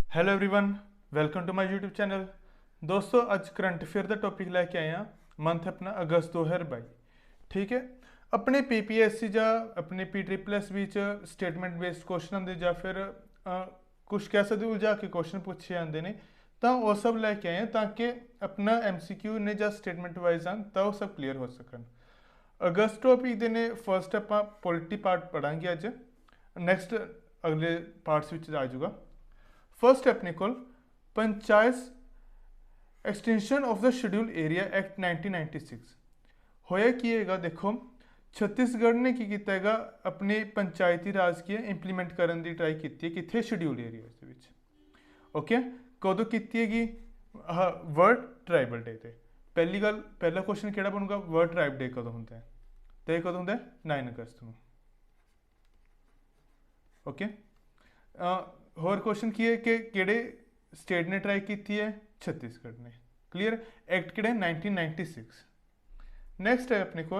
Hello everyone, welcome to my YouTube channel. दोस्तों अज current affair का टॉपिक लैके आए हैं। मंथ अपना अगस्त 2022। ठीक है, अपने पीपीएससी या अपने पी भी स्टेटमेंट बेस्ड क्वेश्चन आते या फिर कुछ कह सकते उलझा के क्वेश्चन पूछे जाते हैं, तो वह सब लैके आए हैं ताकि अपना MCQ ने या स्टेटमेंट वाइज आन तो वह सब क्लीयर हो सकन। अगस्त टॉपिक ने फर्स्ट आप पॉलिटी पार्ट पढ़ांगे अज, नैक्सट अगले पार्ट्स आ जाऊगा। फर्स्ट अपने को panchayat extension of the schedule area act 1996 होया की हैगा। देखो छत्तीसगढ़ ने की किया हैगा, अपने पंचायती राज की इंप्लीमेंट करने की ट्राई की है कितने शेड्यूल एरिया। ओके, कदों की हैगी? हाँ, वर्ल्ड ट्राइबल डे ते पहली गल पहला क्वेश्चन केड़ा बनूगा, वर्ल्ड ट्राइब डे कदों होंदा है? तो ये कदों होंदा है 9 अगस्त को। ओके, होर क्वेश्चन की है कि केड़े स्टेट ने ट्राई की है? छत्तीसगढ़ ने। क्लियर, एक्ट केड़ा 1996। नेक्स्ट है अपने को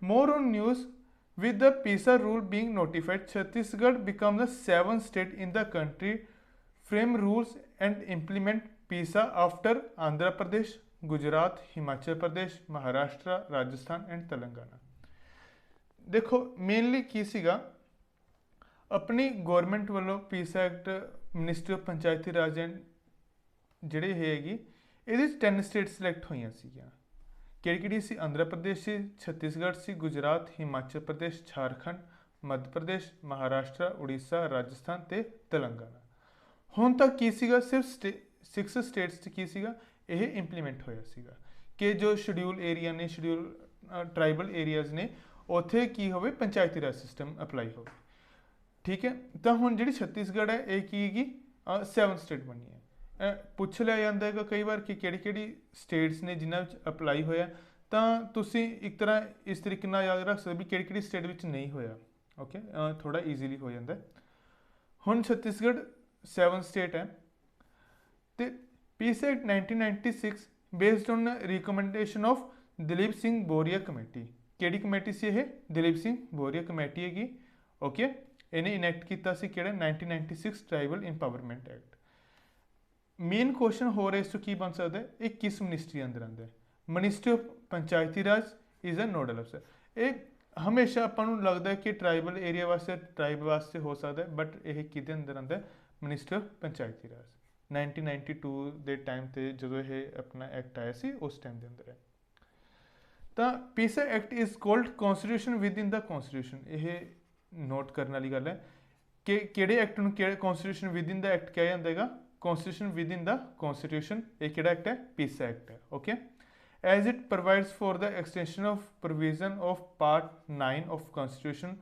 more on news with the PESA rule being notified, Chhattisgarh become the 7th state in the country frame rules and implement PESA after Andhra Pradesh, Gujarat, Himachal Pradesh, Maharashtra, Rajasthan and Telangana. देखो मेनली की सीगा, अपनी गौरमेंट वालों PESA act ministry of Panchayati Raj and ਜਿਹੜੇ ਹੈਗੀ ਇਹਦੇ 'ਚ 10 ਸਟੇਟ ਸਿਲੈਕਟ ਹੋਈਆਂ ਸੀਗੀਆਂ। ਕਿਹੜੀ ਸੀ? ਆਂਧਰਾ ਪ੍ਰਦੇਸ਼ ਸੀ, ਛੱਤੀਸਗੜ੍ਹ ਸੀ, ਗੁਜਰਾਤ, ਹਿਮਾਚਲ ਪ੍ਰਦੇਸ਼, ਝਾਰਖੰਡ, ਮੱਧ ਪ੍ਰਦੇਸ਼, ਮਹਾਰਾਸ਼ਟਰ, ਉੜੀਸਾ, ਰਾਜਸਥਾਨ ਤੇ ਤੇਲੰਗਾਨਾ। ਹੁਣ ਤੱਕ ਕੀ ਸੀਗਾ, ਸਿਰਫ 6 ਸਟੇਟਸ 'ਚ ਕੀ ਸੀਗਾ ਇਹ ਇੰਪਲੀਮੈਂਟ ਹੋਇਆ ਸੀਗਾ ਕਿ ਜੋ ਸ਼ਡਿਊਲ ਏਰੀਆ ਨੇ, ਸ਼ਡਿਊਲ ਟਰਾਈਬਲ ਏਰੀਆਜ਼ ਨੇ, ਉੱਥੇ ਕੀ ਹੋਵੇ ਪੰਚਾਇਤੀ ਰਾਜ ਸਿਸਟਮ ਅਪਲਾਈ ਹੋਵੇ। ठीक है, तो हुण जिहड़ी छत्तीसगढ़ है ये की हैगी 7th स्टेट बनी है। पुछ लिया जाता है कई बार कि किहड़ी स्टेट्स ने जिन्हां विच अपलाई होया, तो तुसीं एक तरह इस तरीके नाल याद रख सकदे भी किहड़ी स्टेट विच नहीं होया। ओके, थोड़ा ईजीली हो जाता है। हुण छत्तीसगढ़ 7th स्टेट है तो PESA act 1996 based on recommendation of Dilip Singh Bhuria committee. किहड़ी committee सी ये? दलीप सिंह बोरिया कमेटी हैगी। ओके, इन्हें इनैक्ट किया 1996 tribal empowerment act. Main question हो रहा इस की बन सकता है, ये किस मिनिस्ट्री अंदर आंदा है? Ministry of Panchayati Raj is a nodal अफसर। ये हमेशा अपन लगता है कि ट्राइबल एरिया वास्ते, ट्राइब वास्ते हो सकता है, बट यह किहदे अंदर आंदा है? मिनिस्ट्री ऑफ पंचायती राज। 1992 के टाइम से जो ये अपना एक्ट आया सी उस टाइम के अंदर है। तो PESA act is called constitution within the constitution. ये नोट करने वाली गल है कि किहड़े एक्ट नूं constitution within the act कहा जाता है? Constitution within the constitution. ये किहड़ा एक्ट है? पीसा एक्ट है। Okay, as it provides for the extension of provision of part 9 of constitution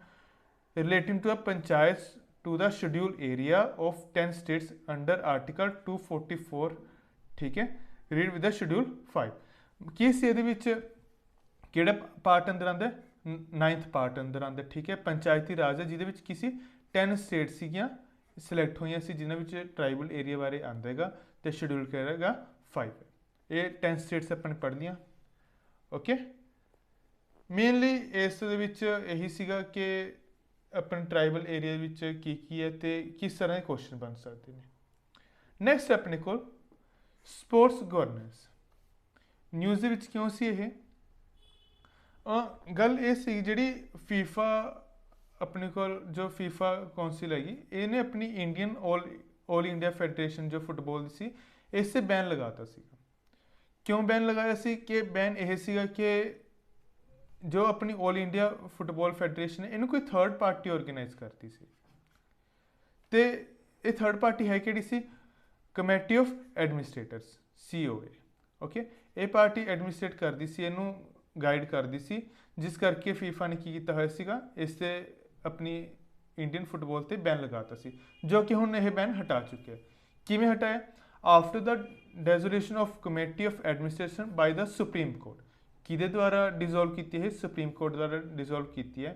relating to a panchayat to the schedule area of 10 states under article 244। ठीक है, read with the schedule 5। किस ये किहड़ा part अंदर आंदा है? 9th part अंदर आंदा। ठीक है, पंचायती राज है जिहदे विच किसी 10 स्टेट सीगियां सिलैक्ट हुई सी जिन्होंने ट्राइबल एरिया बारे आंदा है तो शेड्यूल करेगा 5 है। ये 10 स्टेट्स अपने पढ़ लिया। ओके, मेनली इस यही सीगा कि अपन ट्राइबल एरिया की है तो किस तरह के क्वेश्चन बन सकते हैं। नैक्सट अपने को स्पोर्ट्स गवर्नेंस न्यूज़ दे विच क्यों सी ये गल ये सी जिहड़ी फीफा अपने को जो फीफा कौंसिल हैगी इन्हें अपनी इंडियन ऑल इंडिया फैडरेशन जो फुटबॉल सी इससे बैन लगाता सीगा। क्यों बैन लगाया सी? कि बैन यह सीगा कि जो अपनी ऑल इंडिया फुटबॉल फैडरेशन है इन्हें कोई थर्ड पार्टी ऑर्गेनाइज करती सी। तो ये थर्ड पार्टी है कि सी? Committee of administrators, COA। Okay, ये पार्टी एडमिनिस्ट्रेट करती सी, इनू गाइड करती सी, जिस करके फीफा ने की होया सीगा इससे अपनी इंडियन फुटबॉल पर बैन लगाता सी, जो कि हुण यह बैन हटा चुके हैं। किवें हटाया? After the dissolution of committee of administration by the Supreme Court. किहदे द्वारा डिजोल्व की है? सुप्रीम कोर्ट द्वारा डिजोल्व की है।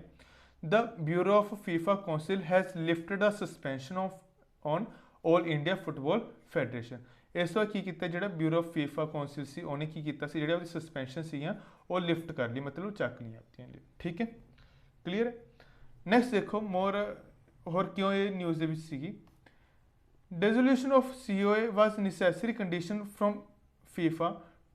The bureau of FIFA council has lifted a suspension of on all India football federation. इस बार की किया जो ब्यूरो ऑफ फीफा काउंसिल से उन्हें की किया जो सस्पेंशन सी वो लिफ्ट कर ली, मतलब चक ली। ठीक है, क्लीयर है। नैक्सट देखो मोर होर क्यों ये न्यूज़ सी Dissolution of COA was necessary condition from FIFA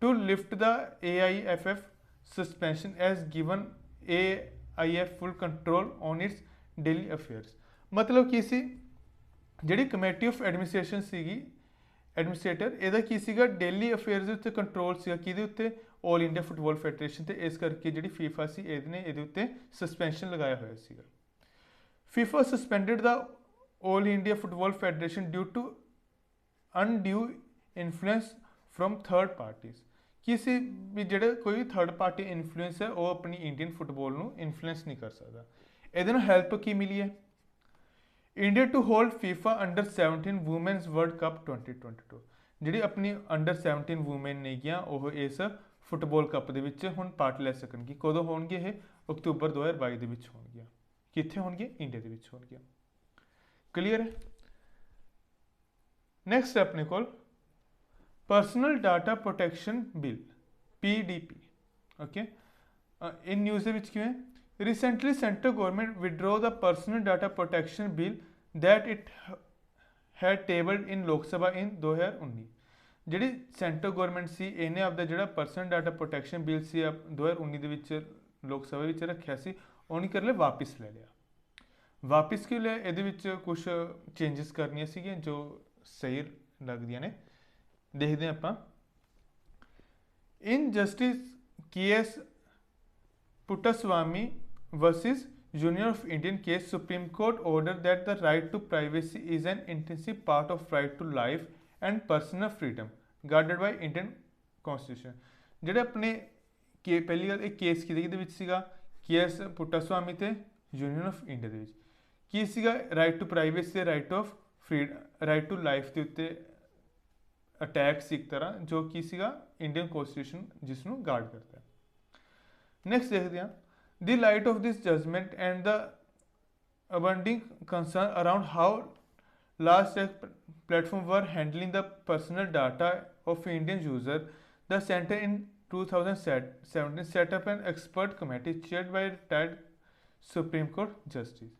to lift the AIFF suspension as given AIF full control on its daily affairs। मतलब ਕੀ ਸੀ ਜਿਹੜੀ ਕਮੇਟੀ ਆਫ ਐਡਮਿਨਿਸਟ੍ਰੇਸ਼ਨ ਸੀਗੀ ਐਡਮਿਨਿਸਟ੍ਰੇਟਰ ਇਹਦਾ ਕੀ ਸੀਗਾ ਡੇਲੀ ਅਫੇਅਰਸ ਦੇ ਉੱਤੇ ਕੰਟਰੋਲ ਸੀਗਾ ਕਿਹਦੇ ਉੱਤੇ ਆਲ ਇੰਡੀਆ ਫੁੱਟਬਾਲ ਫੈਡਰੇਸ਼ਨ ਤੇ ਇਸ ਕਰਕੇ ਜਿਹੜੀ ਫੀਫਾ ਸੀ ਇਹਦੇ ਉੱਤੇ ਸਸਪੈਂਸ਼ਨ ਲਗਾਇਆ ਹੋਇਆ ਸੀਗਾ। FIFA suspended the All India Football Federation due to undue influence from third parties। ਕਿਸੇ ਵੀ ਜਿਹੜਾ ਕੋਈ ਵੀ ਥਰਡ ਪਾਰਟੀ ਇਨਫਲੂਐਂਸ ਹੈ ਉਹ ਆਪਣੀ ਇੰਡੀਅਨ ਫੁੱਟਬਾਲ ਨੂੰ ਇਨਫਲੂਐਂਸ ਨਹੀਂ ਕਰ ਸਕਦਾ। ਇਹਦੇ ਨਾਲ ਹੈਲਪ ਕੀ ਮਿਲੀ ਹੈ India to hold FIFA under 17 women's world cup 2022। ਜਿਹੜੀ ਆਪਣੀ ਅੰਡਰ 17 ਵੂਮੈਨ ਨੇਗੀਆਂ ਉਹ ਇਸ ਫੁੱਟਬਾਲ ਕੱਪ ਦੇ ਵਿੱਚ ਹੁਣ ਪਾਰਟ ਲੈ ਸਕਣਗੇ। ਕਦੋਂ ਹੋਣਗੇ ਇਹ ਅਕਤੂਬਰ 2022 ਦੇ ਵਿੱਚ ਹੋਣਗੀਆਂ। ਕਿੱਥੇ ਹੋਣਗੇ ਇੰਡੀਆ ਦੇ ਵਿੱਚ ਹੋਣਗੀਆਂ। ਕਲੀਅਰ ਹੈ। ਨੈਕਸਟ ਆਪਣੇ ਕੋਲ personal data protection bill PDP। Okay in news ਦੇ ਵਿੱਚ ਕਿਵੇਂ recently central government withdraw the personal data protection bill that it had tabled in Lok Sabha in 2019। ਜਿਹੜੀ ਸੈਂਟਰਲ ਗਵਰਨਮੈਂਟ ਸੀ ਇਹਨੇ ਆਪਦਾ ਜਿਹੜਾ ਪਰਸਨਲ ਡਾਟਾ ਪ੍ਰੋਟੈਕਸ਼ਨ ਬਿੱਲ ਸੀ 2019 ਦੇ ਵਿੱਚ ਲੋਕ ਸਭਾ ਵਿੱਚ ਰੱਖਿਆ ਸੀ ਉਹਨੇ ਕਰ ਲਿਆ ਵਾਪਿਸ ਲੈ ਲਿਆ। ਵਾਪਿਸ ਕਿਉਂ ਲਿਆ ਇਹਦੇ ਵਿੱਚ ਕੁਝ ਚੇਂਜਸ ਕਰਨੀਆਂ ਸੀਗੀਆਂ ਜੋ ਸਹੀ ਲੱਗਦੀਆਂ ਨੇ ਦੇਖਦੇ ਆਪਾਂ। ਇਨ justice KS Puttaswamy versus Union of Indian case, Supreme Court ordered that the right to privacy is an intrinsic part of right to life and personal freedom guarded by Indian Constitution। ਜਿਹੜੇ ਆਪਣੇ ਪਹਿਲੀ ਗੱਲ ਇਹ case ਕਿਹਦੇ ਵਿੱਚ ਸੀਗਾ KS Puttaswamy ਤੇ union of India ਦੇ ਵਿੱਚ ਕੀ ਸੀਗਾ ਰਾਈਟ ਟੂ ਪ੍ਰਾਈਵੇਸੀ ਤੇ right of right to life ਦੇ ਉੱਤੇ ਅਟੈਕ ਸੀ ਇੱਕ ਤਰ੍ਹਾਂ ਜੋ ਕੀ ਸੀਗਾ ਇੰਡੀਅਨ ਕਨਸਟੀਟਿਊਸ਼ਨ ਜਿਸ ਨੂੰ ਗਾਰਡ ਕਰਦਾ ਹੈ। ਨੈਕਸਟ ਦੇਖਦੇ ਹਾਂ the light of this judgment and the abounding concern around how large tech platforms were handling the personal data of Indian users, the center in 2017 set up an expert committee chaired by retired Supreme Court Justice।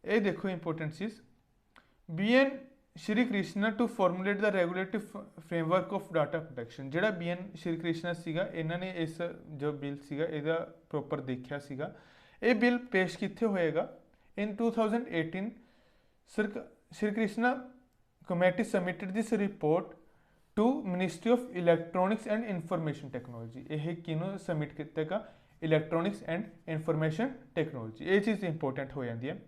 ਇਹ ਦੇਖੋ important ਚੀਜ਼ BN Shri Krishna to formulate the regulatory framework of data protection। ਜਿਹੜਾ BN Shri Krishna ਸੀਗਾ ਇਹਨਾਂ ਨੇ ਇਸ ਜੋ bill ਸੀਗਾ ਇਹਦਾ ਪ੍ਰੋਪਰ ਦੇਖਿਆ ਸੀਗਾ। ਇਹ ਬਿੱਲ ਪੇਸ਼ ਕਿੱਥੇ ਹੋਏਗਾ in 2018 Shri Krishna committee submitted this report to Ministry of Electronics and Information Technology। ਇਹ ਕਿਹਨੂੰ ਸਬਮਿਟ ਕੀਤਾਗਾ ਇਲੈਕਟ੍ਰੋਨਿਕਸ ਐਂਡ ਇਨਫੋਰਮੇਸ਼ਨ ਟੈਕਨੋਲੋਜੀ। ਇਹ ਚੀਜ਼ ਇੰਪੋਰਟੈਂਟ ਹੋ ਜਾਂਦੀ ਹੈ।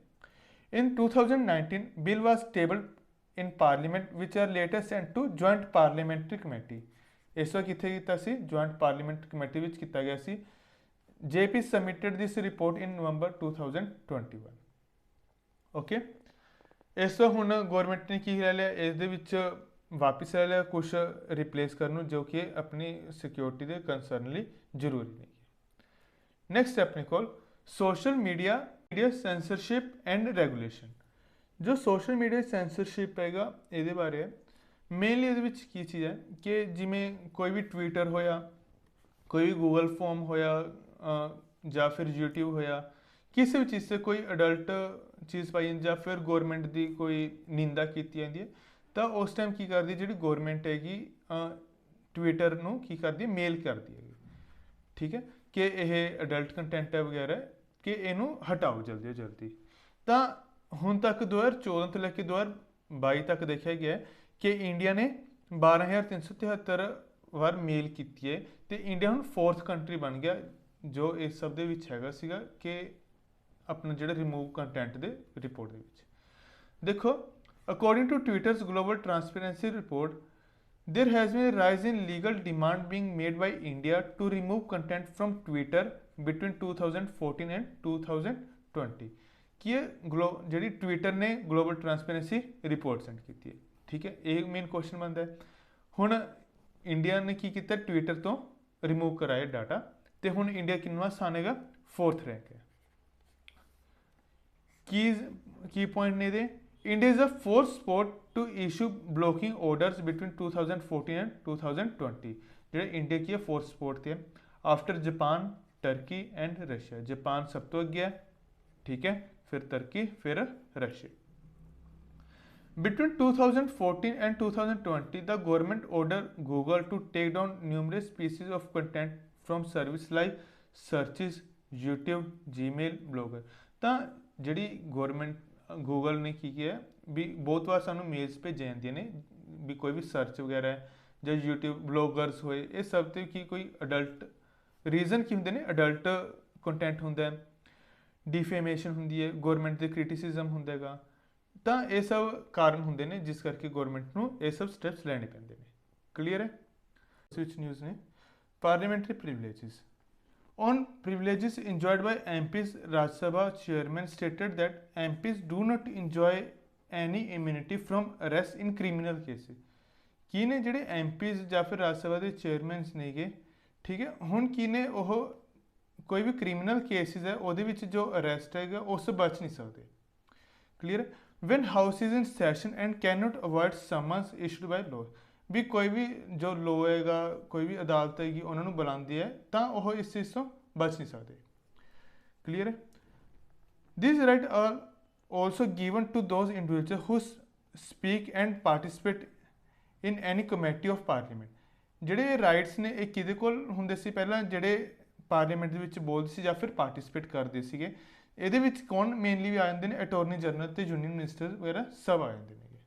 in 2019 bill was tabled in parliament which are later sent to joint parliamentary committee। ਇਸ ਵਾਰ ਕਿੱਥੇ ਕੀਤਾ ਸੀ joint parliamentary committee ਵਿੱਚ ਕੀਤਾ ਗਿਆ ਸੀ। JP submitted this report in November 2021। Okay ਇਸ ਵਾਰ ਹੁਣ ਗਵਰਨਮੈਂਟ ਨੇ ਕੀ ਲੈ ਲਿਆ ਇਸ ਦੇ ਵਿੱਚ ਵਾਪਿਸ ਲੈ ਲਿਆ ਕੁਝ ਰਿਪਲੇਸ ਕਰਨ ਨੂੰ ਜੋ ਕਿ ਆਪਣੀ ਸਿਕਿਉਰਿਟੀ ਦੇ ਕੰਸਰਨ ਲਈ ਜ਼ਰੂਰੀ ਨਹੀਂ ਹੈ। ਨੈਕਸਟ ਆਪਣੇ ਕੋਲ social media censorship and regulation. ਜੋ ਸੋਸ਼ਲ ਮੀਡੀਆ ਸੈਂਸਰਸ਼ਿਪ ਹੈਗਾ ਇਹਦੇ ਬਾਰੇ ਮੇਨਲੀ ਇਹਦੇ ਵਿੱਚ ਕੀ ਚੀਜ਼ ਹੈ ਕਿ ਜਿਵੇਂ ਕੋਈ ਵੀ ਟਵਿੱਟਰ ਹੋਇਆ ਕੋਈ ਵੀ ਗੂਗਲ ਫਾਰਮ ਹੋਇਆ ਜਾਂ ਫਿਰ YouTube ਹੋਇਆ ਕਿਸੇ ਵੀ ਚੀਜ਼ 'ਤੇ ਕੋਈ ਅਡਲਟ ਚੀਜ਼ ਪਾਈ ਜਾਂਦੀ ਜਾਂ ਫਿਰ ਗੌਰਮੈਂਟ ਦੀ ਕੋਈ ਨਿੰਦਾ ਕੀਤੀ ਜਾਂਦੀ ਹੈ ਤਾਂ ਉਸ ਟਾਈਮ ਕੀ ਕਰਦੀ ਜਿਹੜੀ ਗੌਰਮੈਂਟ ਹੈਗੀ ਟਵਿੱਟਰ ਨੂੰ ਕੀ ਕਰਦੀ ਮੇਲ ਕਰਦੀ ਹੈਗੀ ਠੀਕ ਹੈ ਕਿ ਇਹ ਅਡਲਟ ਕੰਟੈਂਟ ਹੈ ਵਗੈਰਾ ਕਿ ਇਹਨੂੰ ਹਟਾਓ ਜਲਦੀ ਤੋਂ ਜਲਦੀ। ਤਾਂ ਹੁਣ ਤੱਕ 2014 ਤੋਂ ਲੈ ਕੇ 2022 ਤੱਕ ਦੇਖਿਆ ਗਿਆ ਕਿ ਇੰਡੀਆ ਨੇ 12,373 ਵਾਰ ਮੇਲ ਕੀਤੀ ਹੈ ਤੇ ਇੰਡੀਆ ਹੁਣ 4th ਕੰਟਰੀ ਬਣ ਗਿਆ ਜੋ ਇਸ ਸਭ ਦੇ ਵਿੱਚ ਹੈਗਾ ਸੀਗਾ ਕਿ ਆਪਣਾ ਜਿਹੜਾ ਰਿਮੂਵ ਕੰਟੈਂਟ ਦੇ ਰਿਪੋਰਟ ਦੇ ਵਿੱਚ ਦੇਖੋ according to Twitter's global transparency report there has been a rise in legal demand being made by India to remove content from Twitter between 2014 and 2020। ਕਿ ਜਿਹੜੀ ਟਵਿੱਟਰ ਨੇ ਗਲੋਬਲ ਟ੍ਰਾਂਸਪੇਰੈਂਸੀ ਰਿਪੋਰਟ ਸੈਂਡ ਕੀਤੀ ਹੈ ਠੀਕ ਹੈ। ਇਹ ਮੇਨ ਕੁਐਸਚਨ ਬਣਦਾ ਹੈ ਹੁਣ ਇੰਡੀਆ ਨੇ ਕੀ ਕੀਤਾ ਟਵਿੱਟਰ ਤੋਂ ਰਿਮੂਵ ਕਰਾਇਆ ਡਾਟਾ ਤੇ ਹੁਣ ਇੰਡੀਆ ਕਿੰਨਵਾਂ ਸਥਾਨ ਹੈਗਾ 4th ਰੈਂਕ ਹੈ। ਕੀ ਪੁਆਇੰਟ ਨੇ ਇਹਦੇ India is the 4th sport to issue blocking orders between 2014 and 2020। ਜਿਹੜੇ ਇੰਡੀਆ ਕੀ ਹੈ 4th sport ਤੇ after Japan turkey and Russia. Japan ਸਭ ਤੋਂ ਅੱਗੇ ਹੈ ਠੀਕ ਹੈ ਫਿਰ ਤੁਰਕੀ ਫਿਰ Russia. Between 2014 and 2020, the government ordered Google to take down numerous pieces of content from service like searches, YouTube, Gmail, Blogger। ਤਾਂ ਜਿਹੜੀ ਗੌਰਮੈਂਟ ਗੂਗਲ ਨੇ ਕੀ ਕੀਤਾ ਵੀ ਬਹੁਤ ਵਾਰ ਸਾਨੂੰ ਮੇਲਸ ਭੇਜੇ ਜਾਂਦੀਆਂ ਨੇ ਵੀ ਕੋਈ ਵੀ ਸਰਚ ਵਗੈਰਾ ਹੈ ਜਾਂ YouTube ਬਲੌਗਰਸ ਹੋਏ ਇਹ ਸਭ ਤੇ ਕੀ ਕੋਈ ਅਡਲਟ ਰੀਜ਼ਨ ਕੀ ਹੁੰਦੇ ਨੇ ਅਡਲਟ ਕੰਟੈਂਟ ਹੁੰਦਾ ਹੈ डिफेमेशन होंगी है गौरमेंट के क्रिटिसिज्म होंगे तो ये सब कारण होंगे ने जिस करके गौरमेंट को ये सब स्टैप्स लेने पैंदे ने क्लीयर है स्विच न्यूज़ ने parliamentary privileges on privileges enjoyed by MPs Rajya Sabha chairman stated that MPs do not enjoy any immunity from arrest in criminal cases की ने ਜਿਹੜੇ एमपीज ਜਾਂ ਫਿਰ राज्य सभा के चेयरमैन नेगे ठीक है हुण की ने ਉਹ कोई भी क्रिमिनल केसिस है वो जो अरेस्ट है उस बच नहीं सकते clear when house is in session and can not avoid summons issued by law भी कोई भी जो लॉ है कोई भी अदालत हैगी उन्होंने बुलाती है तो वह इस चीज़ तो बच नहीं सकते क्लीयर है this right are also given to those individual who speak and participate in any committee of parliament ਜਿਹੜੇ ਰਾਈਟਸ ਨੇ ਇਹ ਕਿਹਦੇ ਕੋਲ ਹੁੰਦੇ ਸੀ ਪਹਿਲਾਂ ਜਿਹੜੇ ਪਾਰਲੀਮੈਂਟ ਦੇ ਵਿੱਚ ਬੋਲਦੇ ਸੀ ਜਾਂ ਫਿਰ ਪਾਰਟਿਸਿਪੇਟ ਕਰਦੇ ਸੀਗੇ ਇਹਦੇ ਵਿੱਚ ਕੌਣ ਮੇਨਲੀ ਵੀ ਆ ਜਾਂਦੇ ਨੇ ਅਟਾਰਨੀ ਜਨਰਲ ਤੇ ਯੂਨੀਅਨ ਮਿਨਿਸਟਰ ਵਗੈਰਾ ਸਭ ਆ ਜਾਂਦੇ ਨੇ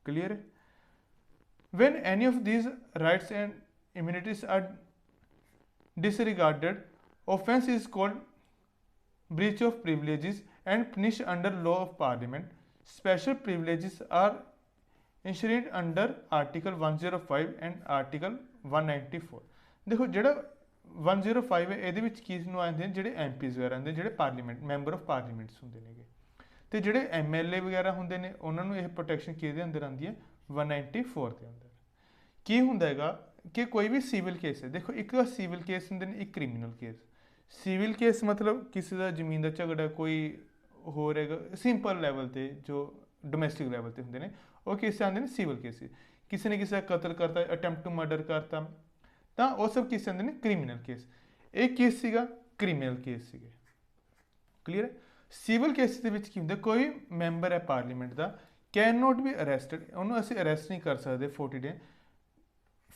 ਕਲੀਅਰ ਹੈ when any of these rights and immunities are disregarded offense is called breach of privileges and punished under law of parliament special privileges are enshrined under article 105 and article 194 देखो ਜਿਹੜਾ 105 ਹੈ ਇਹਦੇ ਵਿੱਚ ਕੀ ਨੂੰ ਆਉਂਦੇ ਨੇ ਜਿਹੜੇ ਐਮਪੀਜ਼ ਵਗੈਰਾ ਹੁੰਦੇ ਜਿਹੜੇ ਪਾਰਲੀਮੈਂਟ ਮੈਂਬਰ ਆਫ ਪਾਰਲੀਮੈਂਟਸ ਹੁੰਦੇ ਨੇਗੇ ਤੇ ਜਿਹੜੇ ਐਮਐਲਏ ਵਗੈਰਾ ਹੁੰਦੇ ਨੇ ਉਹਨਾਂ ਨੂੰ ਇਹ ਪ੍ਰੋਟੈਕਸ਼ਨ ਕਿਹਦੇ ਅੰਦਰ ਆਉਂਦੀ ਹੈ 194 ਦੇ ਅੰਦਰ ਕੀ ਹੁੰਦਾ ਹੈਗਾ ਕਿ ਕੋਈ ਵੀ ਸਿਵਲ ਕੇਸ ਹੈ ਦੇਖੋ ਇੱਕ ਤਾਂ ਸਿਵਲ ਕੇਸ ਹੁੰਦੇ ਨੇ ਇੱਕ ਕ੍ਰਿਮੀਨਲ ਕੇਸ ਸਿਵਲ ਕੇਸ ਮਤਲਬ ਕਿਸੇ ਦਾ ਜ਼ਮੀਨ ਦਾ ਝਗੜਾ ਕੋਈ ਹੋਰ ਹੈਗਾ ਸਿੰਪਲ ਲੈਵਲ ਤੇ ਜੋ ਡੋਮੈਸਟਿਕ ਲੈਵਲ ਤੇ ਹੁੰਦੇ ਨੇ ਉਹ ਕੇਸ ਆਉਂਦੇ ਨੇ ਸਿਵਲ ਕੇਸ ਕਿਸੇ ਨੇ ਕਿਸੇ ਦਾ ਕਤਲ ਕਰਤਾ ਅਟੈਂਪਟ ਟੂ ਮਰਡਰ ਕਰਤਾ ਤਾਂ ਉਹ ਸਭ ਕਿਸ ਆਉਂਦੇ ਨੇ ਕ੍ਰਿਮੀਨਲ ਕੇਸ ਇਹ ਕੇਸ ਸੀਗਾ ਕ੍ਰਿਮੀਨਲ ਕੇਸ ਸੀਗੇ ਕਲੀਅਰ ਸਿਵਲ ਕੇਸ ਦੇ ਵਿੱਚ ਕੀ ਹੁੰਦਾ ਕੋਈ ਮੈਂਬਰ ਹੈ parliament the can note B arrested ਉਹਨੂੰ ਅਸੀਂ ਅਰੈਸਟ ਨਹੀਂ ਕਰ ਸਕਦੇ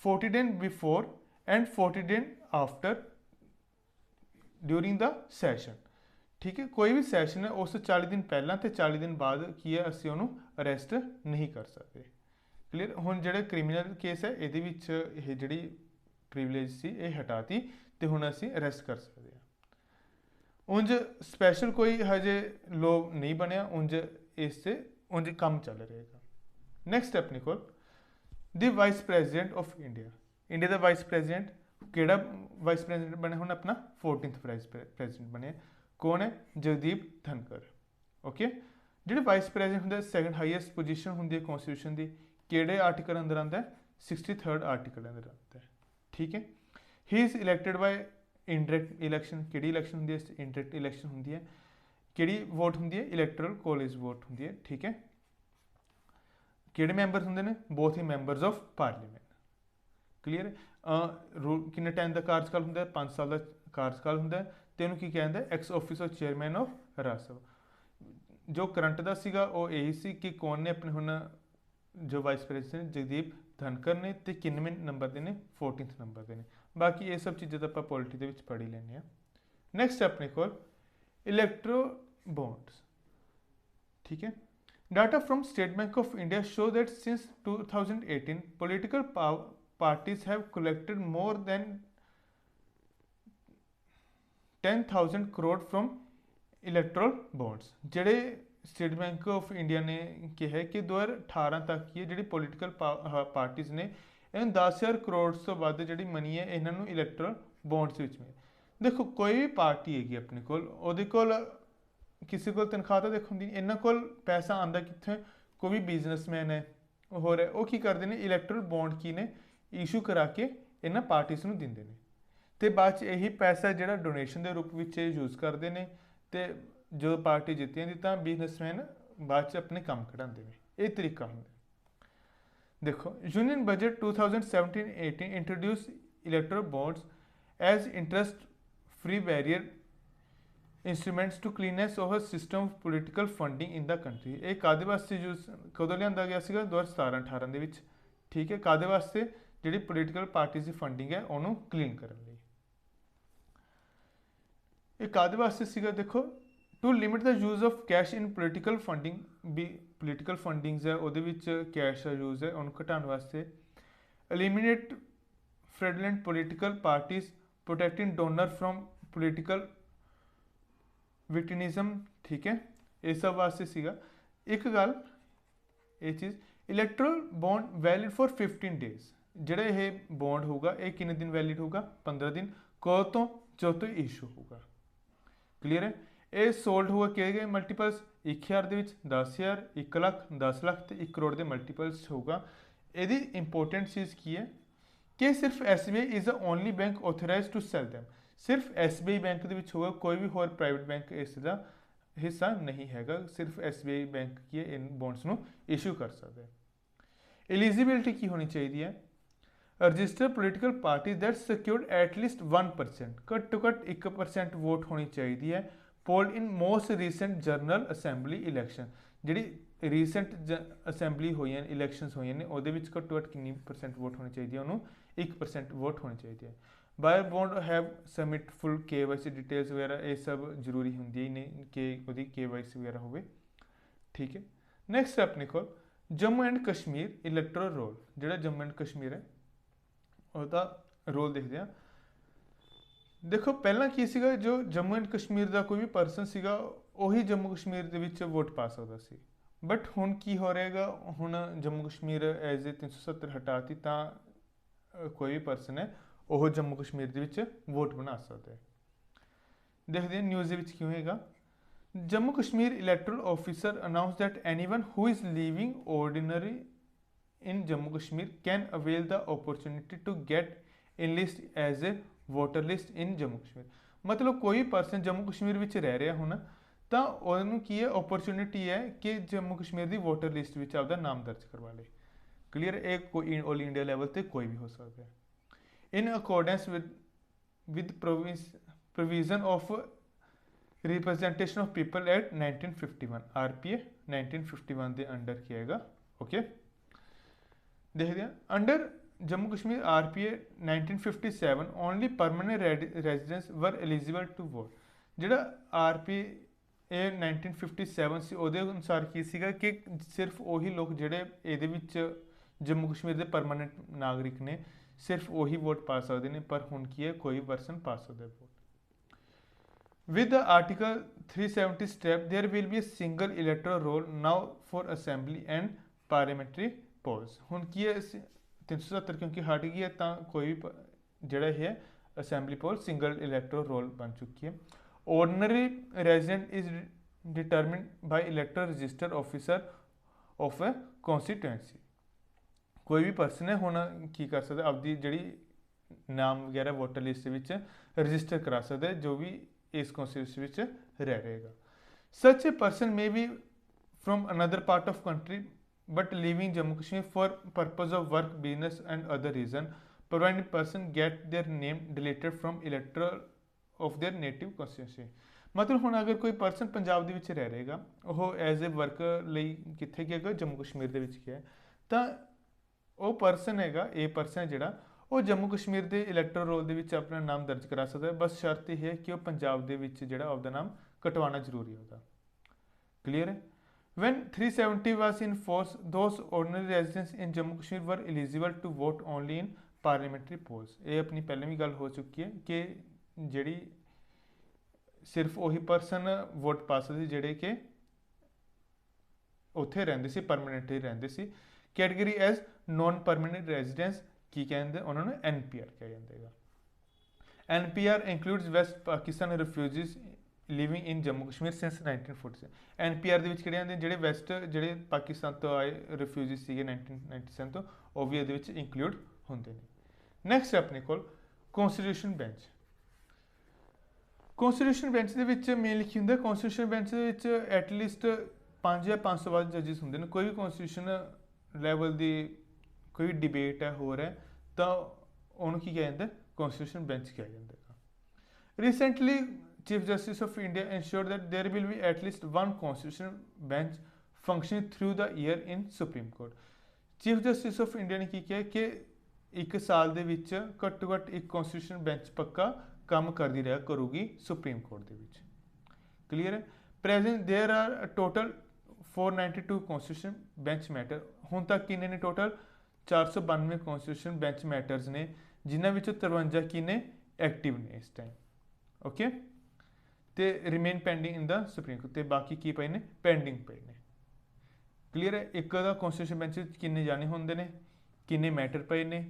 40 ਦਿਨ ਬਿਫੋਰ ਐਂਡ 40 ਦਿਨ ਆਫਟਰ ਡਿਊਰਿੰਗ ਦਾ ਸੈਸ਼ਨ ਠੀਕ ਹੈ ਕੋਈ ਵੀ ਸੈਸ਼ਨ ਹੈ ਉਸ 40 ਦਿਨ ਪਹਿਲਾਂ ਤੇ 40 ਦਿਨ ਬਾਅਦ ਕੀ ਹੈ ਅਸੀਂ ਉਹਨੂੰ ਅਰੈਸਟ ਨਹੀਂ ਕਰ ਸਕਦੇ ਕਲੀਅਰ ਹੁਣ ਜਿਹੜੇ ਕ੍ਰਿਮੀਨਲ ਕੇਸ ਹੈ ਇਹਦੇ ਵਿੱਚ ਇਹ ਜਿਹੜੀ ਪ੍ਰਿਵਿਲੇਜ ਸੀ ਇਹ ਹਟਾਤੀ ਤੇ ਹੁਣ ਅਸੀਂ ਅਰੈਸਟ ਕਰ ਸਕਦੇ ਹਾਂ ਉਂਝ ਸਪੈਸ਼ਲ ਕੋਈ ਹਜੇ ਲੋ ਨਹੀਂ ਬਣਿਆ ਉਂਝ ਇਸ ਤੇ ਉਂਝ ਕੰਮ ਚੱਲ ਰਹੇਗਾ ਨੈਕਸਟ ਆਪਣੇ ਕੋਲ ਦੀ vice president of India the vice president ਕਿਹੜਾ ਵਾਈਸ ਪ੍ਰੈਜ਼ੀਡੈਂਟ ਬਣਿਆ ਹੁਣ ਆਪਣਾ 14th ਪ੍ਰੈਜ਼ੀਡੈਂਟ ਬਣਿਆ ਕੌਣ ਹੈ ਜਗਦੀਪ ਧਨਕਰ ਓਕੇ ਜਿਹੜੇ ਵਾਈਸ ਪ੍ਰੈਜ਼ੀਡੈਂਟ ਹੁੰਦੇ ਸੈਕੰਡ ਹਾਈਐਸਟ ਪੋਜੀਸ਼ਨ ਹੁੰਦੀ ਹੈ ਕਨਸਟੀਟਿਊਸ਼ਨ ਦੀ ਕਿਹੜੇ ਆਰਟੀਕਲ ਅੰਦਰ ਆਉਂਦਾ 63rd ਆਰਟੀਕਲ ਅੰਦਰ ਆਉਂਦਾ ਹੈ ठीक है he is elected by indirect election कि इलैक्शन होंगी है इंडायरैक्ट इलैक्शन होंगी है कि वोट होंगी है इलैक्टोरल कॉलेज वोट होंगी है ठीक है किहड़े मैंबर्स होंगे ने both he members of parliament clear rule किन्ने टाइम का कार्यकाल होंगे 5 साल का कार्यकाल होंगे तो इन्हूं की कहते एक्स ऑफिसर चेयरमैन ऑफ राज्य सभा जो करंट का सीगा वो यही सी कि कौन ने अपने हुण जो वाइस प्रेजिडेंट जगदीप धनकर ने तो किन्नवें नंबर के ने 14th नंबर के ने बाकी ये सब चीज़ें तो आप पॉलिटी के पढ़ी लेने नैक्सट अपने को इलैक्ट्रो बॉन्ड्स ठीक है data from State Bank of India show that since 2018 political parties have collected more than 10,000 crore from electoral bonds जेडे स्टेट बैंक ऑफ इंडिया ने कहा कि 2018 तक की जी पोलिटिकल पार्टीज ने इन 10,000 करोड़ तो वध जी मनी है इन्हों इलैक्ट्रल बॉन्ड्स में देखो कोई भी पार्टी हैगी अपने को किसी को तनख्वाह तो देखो इन्हों को पैसा आता कितने कोई भी बिजनेसमैन है हो रहा वो की करते हैं इलैक्ट्रल बॉन्ड की ने इशू करा के इन्होंने पार्टीज में देंगे तो बाद यही पैसा जो डोनेशन के रूप में यूज़ करते हैं तो जो पार्टी जितती दी तो बिजनेसमैन बाद अपने काम कढ़ाते हैं ये तरीका होंगे देखो union budget 2017-18 introduce electoral bonds as interest free barrier instruments to cleanness of system of political funding in the country. ये कादे वास्ते यूज कदों लिया गया सीगा 2017-18 ਦੇ ਵਿੱਚ, ठीक है। कादे वास्ते ਜਿਹੜੀ पोलिटिकल पार्टीज की फंडिंग है ਉਹਨੂੰ क्लीन करने ਲਈ। ਇਹ ਕਾਹਦੇ ਵਾਸਤੇ ਸੀਗਾ ਦੇਖੋ, to limit the use of cash in political funding, ਵੀ ਪੋਲੀਟੀਕਲ ਫੰਡਿੰਗਸ ਹੈ ਉਹਦੇ ਵਿੱਚ ਕੈਸ਼ ਦਾ ਯੂਜ਼ ਹੈ ਉਹਨੂੰ ਘਟਾਉਣ ਵਾਸਤੇ। Eliminate fraudulent political parties, protecting donor from political victimisation, ਠੀਕ ਹੈ। ਇਹ ਸਭ ਵਾਸਤੇ ਸੀਗਾ। ਇੱਕ ਗੱਲ ਇਹ ਚੀਜ਼, electoral bond valid for 15 days. ਜਿਹੜਾ ਇਹ ਬੌਂਡ ਹੋਊਗਾ ਇਹ ਕਿੰਨੇ ਦਿਨ ਵੈਲਿਡ ਹੋਊਗਾ? 15 ਦਿਨ। ਕਦੋਂ ਤੋਂ? ਜਦੋਂ ਤੋਂ ਇਸ਼ੂ ਹੋਊਗਾ। ਕਲੀਅਰ ਹੈ। ਇਹ ਸੋਲਡ ਹੋਊਗਾ ਕਿਹੜੇ ਮਲਟੀਪਲਸ? 1000 ਦੇ ਵਿੱਚ, 10000, 1 ਲੱਖ, 10 ਲੱਖ ਤੇ 1 ਕਰੋੜ ਦੇ ਮਲਟੀਪਲਸ ਹੋਊਗਾ। ਇਹਦੀ ਇੰਪੋਰਟੈਂਟ ਚੀਜ਼ ਕੀ ਹੈ ਕਿ ਸਿਰਫ SBI is the only bank authorised to sell them. ਸਿਰਫ SBI ਬੈਂਕ ਦੇ ਵਿੱਚ ਹੋਊਗਾ, ਕੋਈ ਵੀ ਹੋਰ ਪ੍ਰਾਈਵੇਟ ਬੈਂਕ ਇਸ ਦਾ ਹਿੱਸਾ ਨਹੀਂ ਹੈਗਾ। ਸਿਰਫ SBI ਬੈਂਕ ਕੀ ਹੈ ਇਨ ਬੌਂਡਸ ਨੂੰ ਇਸ਼ੂ ਕਰ ਸਕਦਾ ਹੈ। ਐਲੀਜੀਬਿਲਿਟੀ ਕੀ ਹੋਣੀ ਚਾਹੀਦੀ ਹੈ? Register political party that secured at least 1%, ਘੱਟ ਤੋਂ ਘੱਟ 1% ਵੋਟ ਹੋਣੀ ਚਾਹੀਦੀ ਹੈ। Poll in most recent general assembly election, ਜਿਹੜੀ ਰੀਸੈਂਟ ਅਸੈਂਬਲੀ ਹੋਈਆਂ ਇਲੈਕਸ਼ਨਸ ਹੋਈਆਂ ਨੇ ਉਹਦੇ ਵਿੱਚ ਘੱਟੋ ਘੱਟ ਕਿੰਨੀ % ਵੋਟ ਹੋਣੀ ਚਾਹੀਦੀ ਹੈ? ਉਹਨੂੰ 1% ਵੋਟ ਹੋਣੀ ਚਾਹੀਦੀ ਹੈ। ਬਾਇਰ bond have submit full KYC details ਵਗੈਰਾ, ਇਹ ਸਭ ਜ਼ਰੂਰੀ ਹੁੰਦੀ ਹੀ ਨਹੀਂ ਕਿ ਉਹਦੀ KYC ਵਗੈਰਾ ਹੋਵੇ, ਠੀਕ ਹੈ। ਨੈਕਸਟ ਆਪਣੇ ਕੋਲ Jammu and Kashmir electoral roll. ਜਿਹੜਾ ਜੰਮੂ ਐਂਡ ਕਸ਼ਮੀਰ ਹੈ ਉਹਦਾ ਰੋਲ ਦੇਖਦੇ ਹਾਂ। ਦੇਖੋ ਪਹਿਲਾਂ ਕੀ ਸੀਗਾ, ਜੋ ਜੰਮੂ ਐਂਡ ਕਸ਼ਮੀਰ ਦਾ ਕੋਈ ਵੀ ਪਰਸਨ ਸੀਗਾ ਉਹੀ ਜੰਮੂ ਕਸ਼ਮੀਰ ਦੇ ਵਿੱਚ ਵੋਟ ਪਾ ਸਕਦਾ ਸੀ। ਬਟ ਹੁਣ ਕੀ ਹੋ ਰਿਹਾਗਾ, ਹੁਣ ਜੰਮੂ ਕਸ਼ਮੀਰ ਐਜ਼ ਏ 370 ਹਟਾਤੀ ਤਾਂ ਕੋਈ ਵੀ ਪਰਸਨ ਹੈ ਉਹ ਜੰਮੂ ਕਸ਼ਮੀਰ ਦੇ ਵਿੱਚ ਵੋਟ ਬਣਾ ਸਕਦਾ ਹੈ। ਦੇਖਦੇ ਹਾਂ ਨਿਊਜ਼ ਦੇ ਵਿੱਚ ਕਿਉਂ ਹੋਏਗਾ। Jammu Kashmir electoral officer announce that anyone who is living ordinary in Jammu Kashmir can avail the opportunity to get enlist as a voter list in Jammu Kashmir। मतलब कोई पर्सन जम्मू कश्मीर ਵਿੱਚ ਰਹਿ ਰਿਹਾ ਹੁਣ ਤਾਂ ਉਹਨੂੰ ਕੀ ਹੈ ਓਪਰਚੁਨਿਟੀ ਹੈ ਕਿ ਜੰਮੂ ਕਸ਼ਮੀਰ ਦੀ ਵੋਟਰ ਲਿਸਟ ਵਿੱਚ ਆਪਦਾ ਨਾਮ ਦਰਜ ਕਰਵਾ ਲੇ। ਕਲੀਅਰ। ਇਹ ਕੋਈ ਆਲ ਇੰਡੀਆ ਲੈਵਲ ਤੇ ਕੋਈ ਵੀ ਹੋ ਸਕਦਾ ਹੈ। In accordance with provision of representation of people act 1951, RPA 1951 ਦੇ ਅੰਡਰ ਕੀ ਆਏਗਾ, ਓਕੇ। देखते हैं under Jammu Kashmir RPA 1957 only permanent residents were eligible to vote. ਜਿਹੜਾ RPA 1957 ਸੀ ਉਹਦੇ ਅਨੁਸਾਰ ਕੀ ਸੀਗਾ ਕਿ ਸਿਰਫ ਉਹੀ ਲੋਕ ਜਿਹੜੇ ਇਹਦੇ ਵਿੱਚ ਜੰਮੂ ਕਸ਼ਮੀਰ ਦੇ ਪਰਮਾਨੈਂਟ ਨਾਗਰਿਕ ਨੇ ਸਿਰਫ ਉਹੀ ਵੋਟ ਪਾ ਸਕਦੇ ਨੇ। ਪਰ ਹੁਣ ਕੀ ਹੈ ਕੋਈ ਪਰਸਨ ਪਾ ਸਕਦਾ ਵੋਟ। ਵਿਦ ਦ ਆਰਟੀਕਲ 370 ਸਟੈਪ there will be a single electoral roll now for assembly and parliamentary polls. ਹੁਣ ਕੀ ਹੈ 370 ਕਿਉਂਕਿ ਹਟ ਗਈ ਹੈ ਤਾਂ ਕੋਈ ਵੀ ਜਿਹੜਾ ਇਹ ਹੈ assembly poll single electoral roll ਬਣ ਚੁੱਕੀ ਹੈ। Ordinary resident is determined by electoral register officer of a constituency. ਕੋਈ ਵੀ ਪਰਸਨ ਹੈ ਹੁਣ ਕੀ ਕਰ ਸਕਦਾ ਆਪਦੀ ਜਿਹੜੀ ਨਾਮ ਵਗੈਰਾ ਵੋਟਰ ਲਿਸਟ ਵਿੱਚ ਰਜਿਸਟਰ ਕਰਾ ਸਕਦਾ ਜੋ ਵੀ ਇਸ ਕੌਂਸਟੀਟੂਐਂਸੀ ਵਿੱਚ ਰਹਿ ਰਹੇਗਾ। Such a person may be from another part of country but leaving Jammu Kashmir for purpose of work, business and other reason, provided person get their name deleted from electoral of their native constituency। मतलब ਹੁਣ ਅਗਰ ਕੋਈ person Punjab ਦੇ ਵਿੱਚ ਰਹਿ ਰਹੇਗਾ ਉਹ as a worker ਲਈ ਕਿੱਥੇ ਗਿਆ ਜੰਮੂ ਕਸ਼ਮੀਰ ਦੇ ਵਿੱਚ ਗਿਆ ਤਾਂ ਉਹ ਪਰਸਨ ਹੈਗਾ ਇਹ ਪਰਸਨ ਜਿਹੜਾ ਉਹ ਜੰਮੂ ਕਸ਼ਮੀਰ ਦੇ ਇਲੈਕਟੋਰਲ ਰੋਲ ਦੇ ਵਿੱਚ ਆਪਣਾ ਨਾਮ ਦਰਜ ਕਰਾ ਸਕਦਾ ਹੈ। ਬਸ ਸ਼ਰਤ ਇਹ ਹੈ ਕਿ ਉਹ ਪੰਜਾਬ ਦੇ ਵਿੱਚ ਜਿਹੜਾ ਆਪਦਾ ਨਾਮ ਕਟਵਾਉਣਾ ਜ਼ਰੂਰੀ ਹੋਗਾ। ਕਲੀਅਰ ਹੈ। When 370 was in force, those ordinary residents in Jammu Kashmir were eligible to vote only in parliamentary polls। ਇਹ ਆਪਣੀ ਪਹਿਲਾਂ ਵੀ ਗੱਲ ਹੋ ਚੁੱਕੀ ਹੈ ਕਿ ਜਿਹੜੀ ਸਿਰਫ ਉਹੀ ਪਰਸਨ ਵੋਟ ਪਾ ਸਕਦੇ ਜਿਹੜੇ ਕਿ ਉੱਥੇ ਰਹਿੰਦੇ ਸੀ ਪਰਮਾਨੈਂਟਲੀ ਰਹਿੰਦੇ ਸੀ। Category as known permanent residence ਕੀ ਕਹਿੰਦੇ ਉਹਨਾਂ ਨੂੰ NPR ਕਿਹਾ ਜਾਂਦਾ ਹੈ। NPR includes West Pakistan refugees living in Jammu Kashmir since 1947। NPR ਦੇ ਵਿੱਚ ਕਿਹੜੇ ਆਉਂਦੇ ਜਿਹੜੇ ਵੈਸਟ ਜਿਹੜੇ ਪਾਕਿਸਤਾਨ ਤੋਂ ਆਏ ਰਿਫਿਊਜੀ ਸੀਗੇ 1997 ਤੋਂ ਉਹ ਵੀ ਇਹਦੇ ਵਿੱਚ ਇੰਕਲੂਡ ਹੁੰਦੇ ਨੇ। ਨੈਕਸਟ ਆਪਣੇ ਕੋਲ ਕੌਂਸਟੀਟਿਊਸ਼ਨ ਬੈਂਚ। ਕੌਂਸਟੀਟਿਊਸ਼ਨ ਬੈਂਚ ਦੇ ਵਿੱਚ ਮੇਨਲੀ ਕੀ ਹੁੰਦਾ ਕੌਂਸਟੀਟਿਊਸ਼ਨ ਬੈਂਚ ਦੇ ਵਿੱਚ ਐਟਲੀਸਟ 5 ਜਾਂ 500 ਵੱਧ ਜੱਜਿਸ ਹੁੰਦੇ ਨੇ। ਕੋਈ ਵੀ ਕੌਂਸਟੀਟਿਊਸ਼ਨ ਲੈਵਲ ਦੀ ਕੋਈ ਡਿਬੇਟ ਹੈ ਹੋ ਰਿਹਾ ਤਾਂ ਉਹਨੂੰ ਕੀ ਕਿਹਾ ਜਾਂਦਾ ਕੌਂਸਟੀਟਿਊਸ਼ਨ ਬੈਂਚ ਕਿਹਾ ਜਾਂਦਾ। Recently Chief Justice of India ensured that there will be at least one constitutional bench functioning through the year in Supreme Court. Chief justice of India ਨੇ ਕੀ ਕਿਹਾ ਕਿ 1 ਸਾਲ ਦੇ ਵਿੱਚ ਘੱਟੋ ਘੱਟ ਇੱਕ ਕੌਂਸਟੀਟਿਊਸ਼ਨ ਬੈਂਚ ਪੱਕਾ ਕੰਮ ਕਰਦੀ ਰਿਹਾ ਕਰੂਗੀ ਸੁਪਰੀਮ ਕੋਰਟ ਦੇ ਵਿੱਚ। ਕਲੀਅਰ ਹੈ। Present there are total 492 constitution bench matter. ਹੁਣ ਤੱਕ ਕਿੰਨੇ ਨੇ ਟੋਟਲ 492 ਕੌਂਸਟੀਟਿਊਸ਼ਨ ਬੈਂਚ ਮੈਟਰਸ ਨੇ, ਜਿਨ੍ਹਾਂ ਵਿੱਚੋਂ 53 ਕੀ ਨੇ ਐਕਟਿਵ ਨੇ ਇਸ ਟਾਈਮ। ਓਕੇ, ਤੇ ਰਿਮੇਨ ਪੈਂਡਿੰਗ ਇਨ ਦਾ ਸੁਪਰੀਮ ਕੋਰਟ, ਤੇ ਬਾਕੀ ਕੀ ਪਏ ਨੇ ਪੈਂਡਿੰਗ ਪਏ ਨੇ। ਕਲੀਅਰ ਹੈ। ਇੱਕ ਦਾ ਕੌਂਸਟੀਟਿਊਸ਼ਨ ਬੈਂਚ ਵਿੱਚ ਕਿੰਨੇ ਜਾਣੇ ਹੁੰਦੇ ਨੇ, ਕਿੰਨੇ ਮੈਟਰ ਪਏ ਨੇ,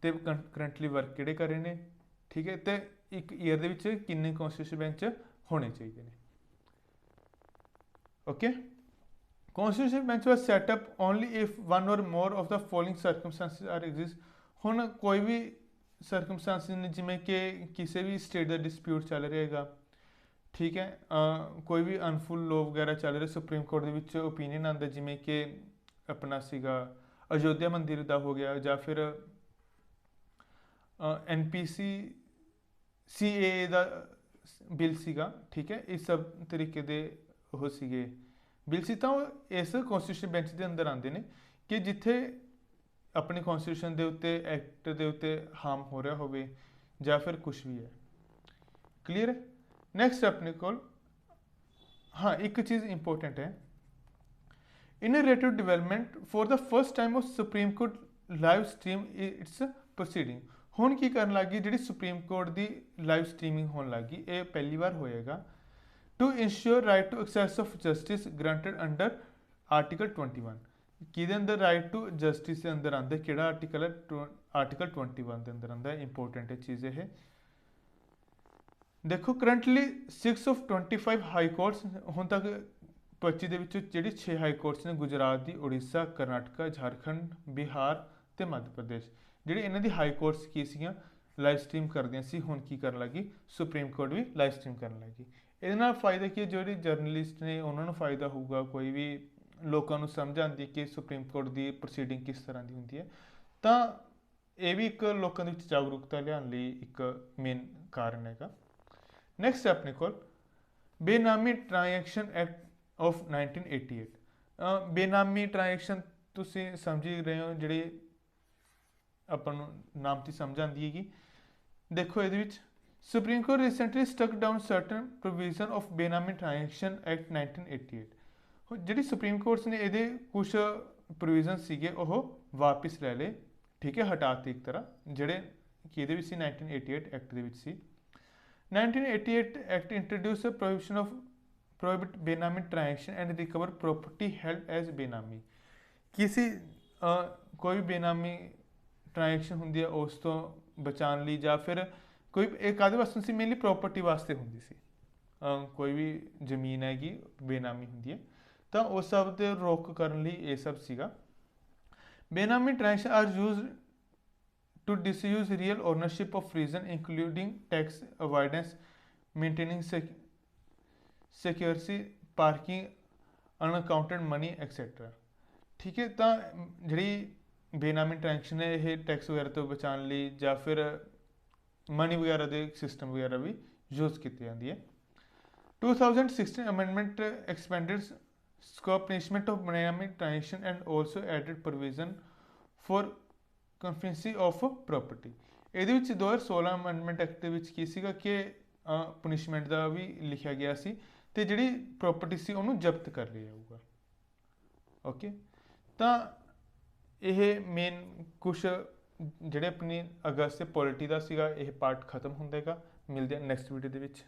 ਤੇ ਕਰੰਟਲੀ ਵਰਕ ਕਿਹੜੇ ਕਰ ਰਹੇ ਨੇ। ਠੀਕ ਹੈ, ਤੇ ਇੱਕ ਈਅਰ ਦੇ ਵਿੱਚ ਕਿੰਨੇ ਕੌਂਸਟੀਟਿਊਸ਼ਨ ਬੈਂਚ ਹੋਣੇ ਚਾਹੀਦੇ ਨੇ। Okay, constitution bench was set up only if one or more of the following circumstances are exist. ਹੁਣ ਕੋਈ ਵੀ ਸਰਕਮਸਟੈਂਸਿਸ ਨੇ, ਜਿਵੇਂ ਕਿ ਕਿਸੇ ਵੀ ਸਟੇਟ ਦਾ ਡਿਸਪਿਊਟ ਚੱਲ ਰਿਹਾ ਹੈਗਾ, ਠੀਕ ਹੈ, ਕੋਈ ਵੀ ਅਨਫੁੱਲ ਲੋ ਵਗੈਰਾ ਚੱਲ ਰਿਹਾ, ਸੁਪਰੀਮ ਕੋਰਟ ਦੇ ਵਿੱਚ ਓਪੀਨੀਅਨ ਆਉਂਦਾ, ਜਿਵੇਂ ਕਿ ਆਪਣਾ ਸੀਗਾ ਅਯੋਧਿਆ ਮੰਦਿਰ ਦਾ ਹੋ ਗਿਆ, ਜਾਂ ਫਿਰ NPC CAA ਦਾ ਬਿੱਲ ਸੀਗਾ। ਠੀਕ ਹੈ, ਇਸ ਸਭ ਤਰੀਕੇ ਦੇ ਉਹ ਸੀਗੇ ਬਿੱਲ ਸੀ, ਤਾਂ ਉਹ ਇਸ ਕੌਂਸਟੀਟਿਊਸ਼ਨ ਬੈਂਚ ਦੇ ਅੰਦਰ ਆਉਂਦੇ ਨੇ ਕਿ ਜਿੱਥੇ ਆਪਣੇ ਕੌਂਸਟੀਟਿਊਸ਼ਨ ਦੇ ਉੱਤੇ ਐਕਟ ਦੇ ਉੱਤੇ ਹਾਰਮ ਹੋ ਰਿਹਾ ਹੋਵੇ ਜਾਂ ਫਿਰ ਕੁਛ ਵੀ ਹੈ। ਕਲੀਅਰ ਹੈ। ਨੈਕਸਟ ਆਪਣੇ ਕੋਲ ਹਾਂ ਇੱਕ ਚੀਜ਼ ਇੰਪੋਰਟੈਂਟ ਹੈ, innovative development for the first time of Supreme Court live stream its proceeding. ਹੁਣ ਕੀ ਕਰਨ ਲੱਗ ਗਈ, ਜਿਹੜੀ ਸੁਪਰੀਮ ਕੋਰਟ ਦੀ ਲਾਈਵ ਸਟ੍ਰੀਮਿੰਗ ਹੋਣ ਲੱਗ ਗਈ, ਇਹ ਪਹਿਲੀ ਵਾਰ ਹੋਏਗਾ। To ensure right to access of justice granted under article 21। ਕਿਹਦੇ ਅੰਦਰ ਰਾਈਟ ਟੂ ਜਸਟਿਸ ਦੇ ਅੰਦਰ ਆਉਂਦਾ, ਕਿਹੜਾ ਆਰਟੀਕਲ ਹੈ, ਆਰਟੀਕਲ 21 ਦੇ ਅੰਦਰ ਆਉਂਦਾ। ਇੰਪੋਰਟੈਂਟ ਹੈ ਚੀਜ਼ ਇਹ। ਦੇਖੋ ਕਰੰਟਲੀ 6 ਆਫ 25 ਹਾਈ ਕੋਰਟਸ, ਹੁਣ ਤੱਕ 25 ਦੇ ਵਿੱਚੋਂ ਜਿਹੜੀ 6 ਹਾਈ ਕੋਰਟਸ ਨੇ ਗੁਜਰਾਤ ਦੀ, ਉੜੀਸਾ, ਕਰਨਾਟਕਾ, ਝਾਰਖੰਡ, ਬਿਹਾਰ ਤੇ ਮੱਧ ਪ੍ਰਦੇਸ਼, ਜਿਹੜੇ ਇਹਨਾਂ ਦੀ ਹਾਈ ਕੋਰਟਸ ਕੀ ਸੀਗੀਆਂ ਲਾਈਵ ਸਟ੍ਰੀਮ ਕਰਦੀਆਂ ਸੀ, ਹੁਣ ਕੀ ਕਰਨ ਲੱਗੀ ਸੁਪਰੀਮ ਕੋਰਟ ਵੀ ਲਾਈਵ ਸਟ੍ਰੀਮ ਕਰਨ ਲੱਗੀ। ਇਹਦੇ ਨਾਲ ਫਾਇਦਾ ਕੀ ਹੈ, ਜਿਹੜੇ ਜਰਨਲਿਸਟ ਨੇ ਉਹਨਾਂ ਨੂੰ ਫਾਇਦਾ ਹੋਊਗਾ, ਕੋਈ ਵੀ ਲੋਕਾਂ ਨੂੰ ਸਮਝ ਆਉਂਦੀ ਕਿ ਸੁਪਰੀਮ ਕੋਰਟ ਦੀ ਪ੍ਰੋਸੀਡਿੰਗ ਕਿਸ ਤਰ੍ਹਾਂ ਦੀ ਹੁੰਦੀ ਹੈ, ਤਾਂ ਇਹ ਵੀ ਇੱਕ ਲੋਕਾਂ ਦੇ ਵਿੱਚ ਜਾਗਰੂਕਤਾ ਲਿਆਉਣ ਲਈ ਇੱਕ ਮੇਨ ਕਾਰਨ ਹੈਗਾ। ਨੈਕਸਟ ਆਪਣੇ ਕੋਲ ਬੇਨਾਮੀ ਟ੍ਰਾਂਜੈਕਸ਼ਨ ਐਕਟ ਆਫ 1988। ਬੇਨਾਮੀ ਟ੍ਰਾਂਜੈਕਸ਼ਨ ਤੁਸੀਂ ਸਮਝ ਹੀ ਰਹੇ ਹੋ, ਜਿਹੜੇ ਆਪਾਂ ਨੂੰ ਨਾਮ ਤੋਂ ਸਮਝ ਆਉਂਦੀ ਹੈਗੀ। ਦੇਖੋ ਇਹਦੇ ਵਿੱਚ Supreme Court recently struck down certain provision of benami transaction act 1988। ਜਿਹੜੀ ਸੁਪਰੀਮ ਕੋਰਟਸ ਨੇ ਇਹਦੇ ਕੁਛ ਪ੍ਰੋਵੀਜ਼ਨ ਸੀਗੇ ਉਹ ਵਾਪਿਸ ਲੈ ਲਏ। ਠੀਕ ਹੈ, ਹਟਾਤੇ ਇੱਕ ਤਰ੍ਹਾਂ, ਜਿਹੜੇ ਕਿ ਇਹਦੇ ਵਿੱਚ ਸੀ 1988 ਐਕਟ ਦੇ ਵਿੱਚ ਸੀ। 1988 act introduce a prohibition of prohibit benami transaction and recover property held as benami. ਕਿਸੇ ਕੋਈ ਵੀ ਬੇਨਾਮੀ ਟ੍ਰਾਂਜੈਕਸ਼ਨ ਹੁੰਦੀ ਹੈ ਉਸ ਤੋਂ ਬਚਾਉਣ ਲਈ, ਜਾਂ ਫਿਰ ਕੋਈ ਇਹ ਕਾਹਦੇ ਵਾਸਤੇ ਸੀ, ਮੇਨਲੀ ਪ੍ਰੋਪਰਟੀ ਵਾਸਤੇ ਹੁੰਦੀ ਸੀ। ਕੋਈ ਵੀ ਜ਼ਮੀਨ ਹੈਗੀ ਬੇਨਾਮੀ ਹੁੰਦੀ ਹੈ, ਤਾਂ ਉਸ ਸਭ 'ਤੇ ਰੋਕ ਕਰਨ ਲਈ ਇਹ ਸਭ ਸੀਗਾ। Benami transaction are used to disguise real ownership of reason including tax avoidance, maintaining security, parking, unaccounted money etcetera. ਠੀਕ ਹੈ, ਤਾਂ ਜਿਹੜੀ ਬੇਨਾਮੀ ਟ੍ਰਾਂਜੈਕਸ਼ਨ ਹੈ ਇਹ ਟੈਕਸ ਵਗੈਰਾ ਤੋਂ ਬਚਾਉਣ ਲਈ ਜਾਂ ਫਿਰ ਮਨੀ ਵਗੈਰਾ ਦੇ ਸਿਸਟਮ ਵਗੈਰਾ ਵੀ ਯੂਜ਼ ਕੀਤੀ ਜਾਂਦੀ ਹੈ। 2016 amendment expanded scope punishment of benami transaction and also added provision for confiscation of property. ਇਹਦੇ ਵਿੱਚ 2016 ਅਮੈਂਡਮੈਂਟ ਐਕਟ ਦੇ ਵਿੱਚ ਕੀ ਸੀਗਾ ਕਿ ਪਨਿਸ਼ਮੈਂਟ ਦਾ ਵੀ ਲਿਖਿਆ ਗਿਆ ਸੀ, ਅਤੇ ਜਿਹੜੀ ਪ੍ਰੋਪਰਟੀ ਸੀ ਉਹਨੂੰ ਜ਼ਬਤ ਕਰ ਲਿਆ ਜਾਊਗਾ। ਓਕੇ, ਤਾਂ ਇਹ ਮੇਨ ਕੁਛ ਜਿਹੜੇ ਆਪਣੀ ਅਗਸਤ ਤੇ ਪੋਲਿਟੀ ਦਾ ਸੀਗਾ ਇਹ ਪਾਰਟ ਖਤਮ ਹੁੰਦਾ ਹੈਗਾ। ਮਿਲਦੇ ਹਾਂ ਨੈਕਸਟ ਵੀਡੀਓ ਦੇ ਵਿੱਚ।